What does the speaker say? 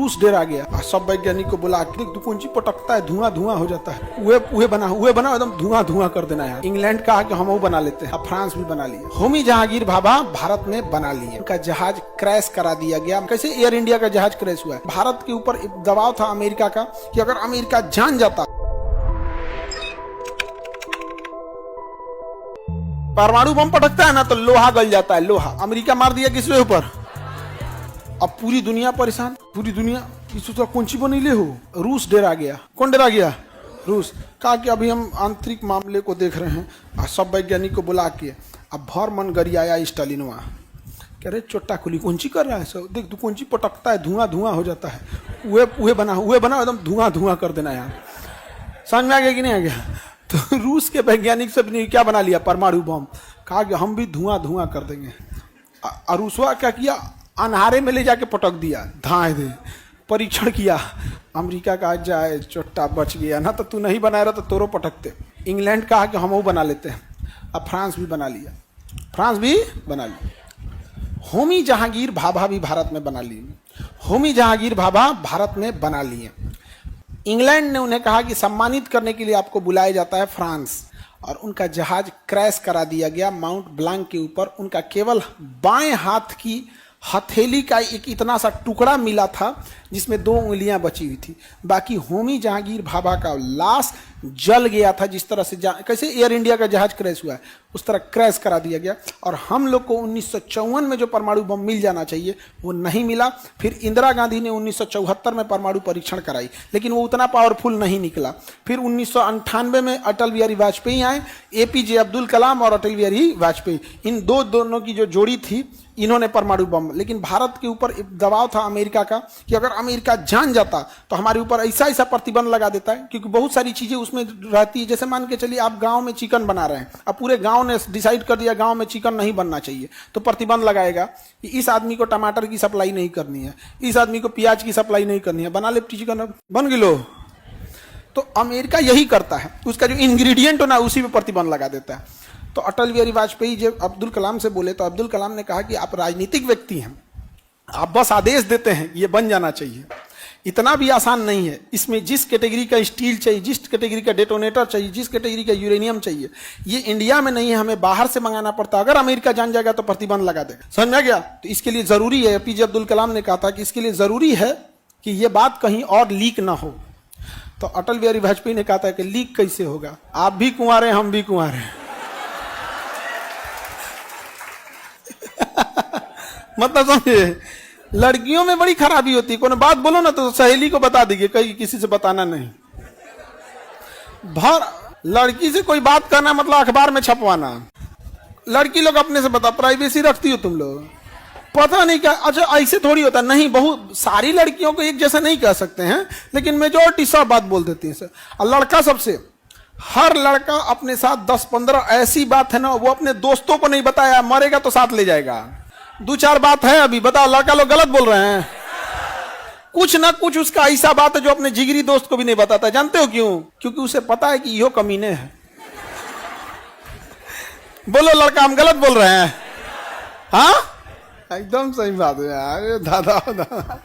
रूस डेरा गया। सब वैज्ञानिक को बोला तू कौन चीज पटकता है, धुआं धुआं हो जाता है, उहे बना एकदम धुआं धुआं कर देना है। इंग्लैंड कहा कि हम वो बना लेते हैं, अब फ्रांस भी बना लिया। होमी जहांगीर भाभा भारत में बना लिए। उनका जहाज क्रैश करा दिया गया। कैसे एयर इंडिया का जहाज क्रैश हुआ है? भारत के ऊपर दबाव था अमेरिका का कि अगर अमेरिका जान जाता, परमाणु बम पटकता है ना तो लोहा गल जाता है, लोहा। अमेरिका मार दिया किसके ऊपर? अब पूरी दुनिया परेशान, पूरी दुनिया इसको कौन सी बनीले हो। रूस डेरा गया। कौन डेरा गया? रूस। कहा कि अभी हम आंतरिक मामले को देख रहे हैं। सब वैज्ञानिक को बुला के अब भर मन गरियाया स्टालिनवा, कह रहे चोट्टा खुली कौन सी कर रहा है सब, देख तू कौन सी पटकता है, धुआं धुआं हो जाता है, उहे बना एकदम धुआं धुआं कर देना यार। समझ में आ गया कि नहीं आ गया? तो रूस के वैज्ञानिक सब ने क्या बना लिया? परमाणु बम। कहा कि हम भी धुआं धुआं कर देंगे। और रूसवा क्या किया? अन्हारे में ले जाके पटक दिया, धाए दे। परीक्षण किया। अमेरिका का जाए चोट्टा बच गया ना, तो तू नहीं बनाया रहा तो तोरो पटकते। इंग्लैंड कहा कि हम वो बना लेते हैं, अब फ्रांस भी बना लिया। फ्रांस भी बना लिया। होमी जहांगीर भाभा भी भारत में बना लिए। होमी जहांगीर भाभा भारत में बना लिए। इंग्लैंड ने उन्हें कहा कि सम्मानित करने के लिए आपको बुलाया जाता है फ्रांस, और उनका जहाज क्रैश करा दिया गया माउंट ब्लांक के ऊपर। उनका केवल बाएं हाथ की हथेली का एक इतना सा टुकड़ा मिला था जिसमें 2 उंगलियां बची हुई थी। बाकी होमी जहांगीर भाभा का लाश जल गया था। जिस तरह से कैसे एयर इंडिया का जहाज क्रैश हुआ है उस तरह क्रैश करा दिया गया। और हम लोग को 1954 में जो परमाणु बम मिल जाना चाहिए वो नहीं मिला। फिर इंदिरा गांधी ने 1974 में परमाणु परीक्षण कराई, लेकिन वो उतना पावरफुल नहीं निकला। फिर 1998 में अटल बिहारी वाजपेयी आए, एपीजे अब्दुल कलाम और अटल बिहारी वाजपेयी, इन दोनों की जो जोड़ी थी, इन्होंने परमाणु बम। लेकिन भारत के ऊपर दबाव था अमेरिका का कि अगर अमेरिका जान जाता तो हमारे ऊपर ऐसा प्रतिबंध लगा देता है, क्योंकि बहुत सारी चीजें उसमें रहती है। जैसे मान के चलिए आप गांव में चिकन बना रहे हैं, अब पूरे गांव ने डिसाइड कर दिया गांव में चिकन नहीं बनना चाहिए, तो प्रतिबंध लगाएगा कि इस आदमी को टमाटर की सप्लाई नहीं करनी है, इस आदमी को प्याज की सप्लाई नहीं करनी है, बना ले चिकन, बन गिलो। तो अमेरिका यही करता है, उसका जो इंग्रेडिएंट हो ना उसी पे प्रतिबंध लगा देता है। तो अटल बिहारी वाजपेयी जब अब्दुल कलाम से बोले तो अब्दुल कलाम ने कहा कि आप राजनीतिक व्यक्ति हैं, आप बस आदेश देते हैं ये बन जाना चाहिए। इतना भी आसान नहीं है। इसमें जिस कैटेगरी का स्टील चाहिए, जिस कैटेगरी का डेटोनेटर चाहिए, जिस कैटेगरी का यूरेनियम चाहिए, ये इंडिया में नहीं है, हमें बाहर से मंगाना पड़ता है। अगर अमेरिका जान जाएगा तो प्रतिबंध लगा देगा। समझ में आ गया? तो इसके लिए जरूरी है, एपीजे अब्दुल कलाम ने कहा था कि इसके लिए जरूरी है कि ये बात कहीं और लीक ना हो। तो अटल बिहारी वाजपेयी ने कहा था कि लीक कैसे होगा, आप भी कुंवारे हम भी कुंवारे। मतलब समझे, लड़कियों में बड़ी खराबी होती है। कोई बात बोलो ना तो सहेली को बता देगी, कहीं किसी से बताना नहीं। भर लड़की से कोई बात करना मतलब अखबार में छपवाना। लड़की लोग अपने से बता, प्राइवेसी रखती हो तुम लोग, पता नहीं क्या। अच्छा ऐसे थोड़ी होता नहीं, बहुत सारी लड़कियों को एक जैसा नहीं कह सकते हैं, लेकिन मेजोरिटी सब बात बोल देती है। और लड़का सबसे, हर लड़का अपने साथ 10-15 ऐसी बात है ना वो अपने दोस्तों को नहीं बताया, मरेगा तो साथ ले जाएगा। 2-4 बात है अभी, बताओ लड़का लोग गलत बोल रहे हैं। कुछ ना कुछ उसका ऐसा बात है जो अपने जिगरी दोस्त को भी नहीं बताता। जानते हो क्यों? क्योंकि उसे पता है कि यो कमीने हैं। बोलो लड़का हम गलत बोल रहे हैं? हाँ एकदम सही बात है यार, दादा दादा।